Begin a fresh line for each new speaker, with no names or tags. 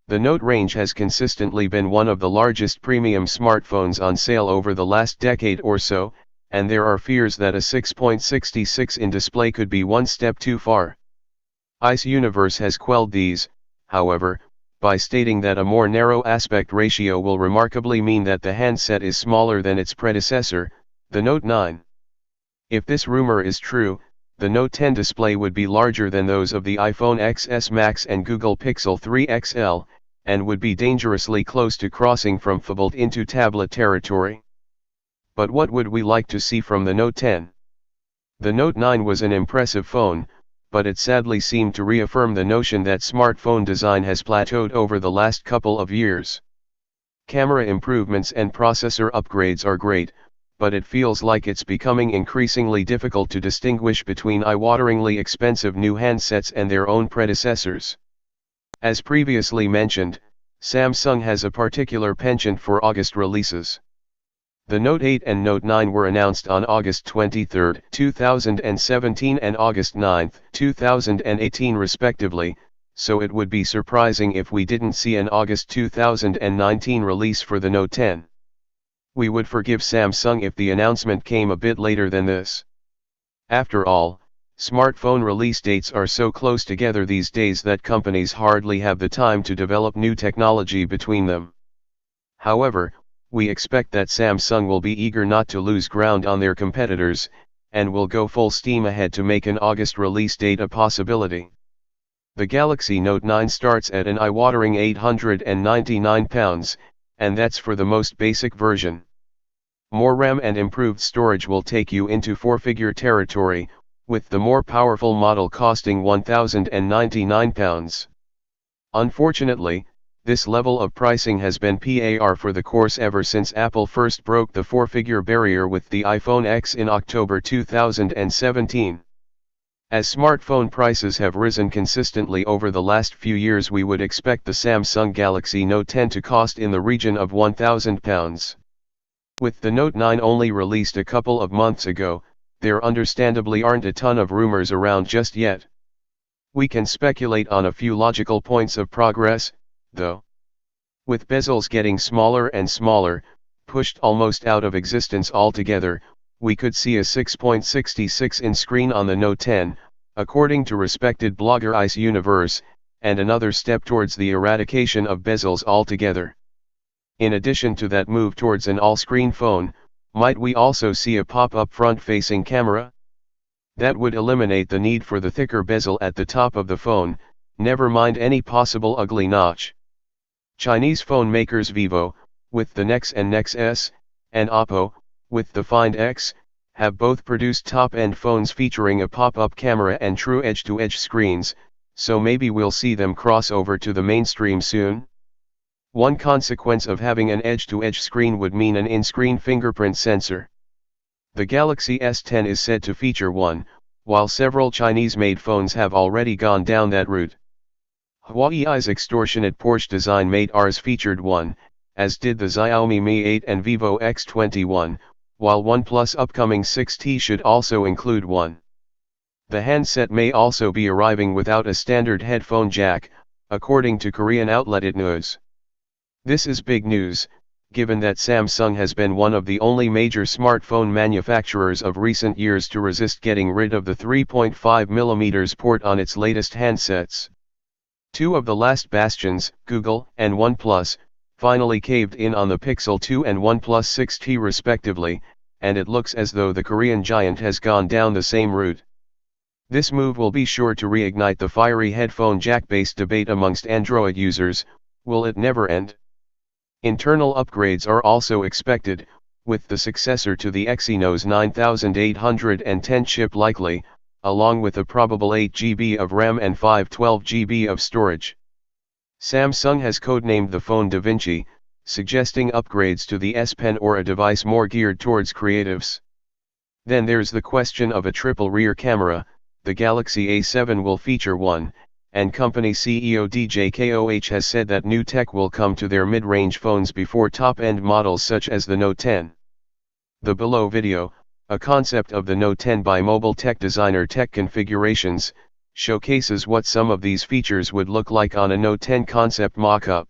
The Note range has consistently been one of the largest premium smartphones on sale over the last decade or so, and there are fears that a 6.66-in display could be one step too far. ICE Universe has quelled these, however, by stating that a more narrow aspect ratio will remarkably mean that the handset is smaller than its predecessor, the Note 9. If this rumor is true, the Note 10 display would be larger than those of the iPhone XS Max and Google Pixel 3 XL, and would be dangerously close to crossing from phablet into tablet territory. But what would we like to see from the Note 10? The Note 9 was an impressive phone, but it sadly seemed to reaffirm the notion that smartphone design has plateaued over the last couple of years. Camera improvements and processor upgrades are great, but it feels like it's becoming increasingly difficult to distinguish between eye-wateringly expensive new handsets and their own predecessors. As previously mentioned, Samsung has a particular penchant for August releases. The Note 8 and Note 9 were announced on August 23, 2017 and August 9, 2018 respectively, so it would be surprising if we didn't see an August 2019 release for the Note 10. We would forgive Samsung if the announcement came a bit later than this. After all, smartphone release dates are so close together these days that companies hardly have the time to develop new technology between them. However, we expect that Samsung will be eager not to lose ground on their competitors, and will go full steam ahead to make an August release date a possibility. The Galaxy Note 9 starts at an eye-watering £899, and that's for the most basic version. More RAM and improved storage will take you into four-figure territory, with the more powerful model costing £1,099. Unfortunately, this level of pricing has been par for the course ever since Apple first broke the four-figure barrier with the iPhone X in October 2017. As smartphone prices have risen consistently over the last few years, we would expect the Samsung Galaxy Note 10 to cost in the region of £1,000. With the Note 9 only released a couple of months ago, there understandably aren't a ton of rumors around just yet. We can speculate on a few logical points of progress, though. With bezels getting smaller and smaller, pushed almost out of existence altogether, we could see a 6.66-in screen on the Note 10, according to respected blogger ICE Universe, and another step towards the eradication of bezels altogether. In addition to that move towards an all-screen phone, might we also see a pop-up front-facing camera? That would eliminate the need for the thicker bezel at the top of the phone, never mind any possible ugly notch. Chinese phone makers Vivo, with the Nex and Nex S, and Oppo, with the Find X, have both produced top-end phones featuring a pop-up camera and true edge-to-edge screens, so maybe we'll see them cross over to the mainstream soon. One consequence of having an edge-to-edge screen would mean an in-screen fingerprint sensor. The Galaxy S10 is said to feature one, while several Chinese-made phones have already gone down that route. Huawei's extortionate Porsche design Mate Rs featured one, as did the Xiaomi Mi 8 and Vivo X21, while OnePlus' upcoming 6T should also include one. The handset may also be arriving without a standard headphone jack, according to Korean outlet itnews. This is big news, given that Samsung has been one of the only major smartphone manufacturers of recent years to resist getting rid of the 3.5mm port on its latest handsets. Two of the last bastions, Google and OnePlus, finally caved in on the Pixel 2 and OnePlus 6T respectively, and it looks as though the Korean giant has gone down the same route. This move will be sure to reignite the fiery headphone jack-based debate amongst Android users. Will it never end? Internal upgrades are also expected, with the successor to the Exynos 9810 chip likely, along with a probable 8 GB of RAM and 512 GB of storage. Samsung has codenamed the phone DaVinci, suggesting upgrades to the S Pen or a device more geared towards creatives. Then there's the question of a triple rear camera. The Galaxy A7 will feature one, and company CEO DJ Koh has said that new tech will come to their mid-range phones before top-end models such as the Note 10. The below video, a concept of the Note 10 by mobile tech designer Tech Configurations, showcases what some of these features would look like on a Note 10 concept mockup.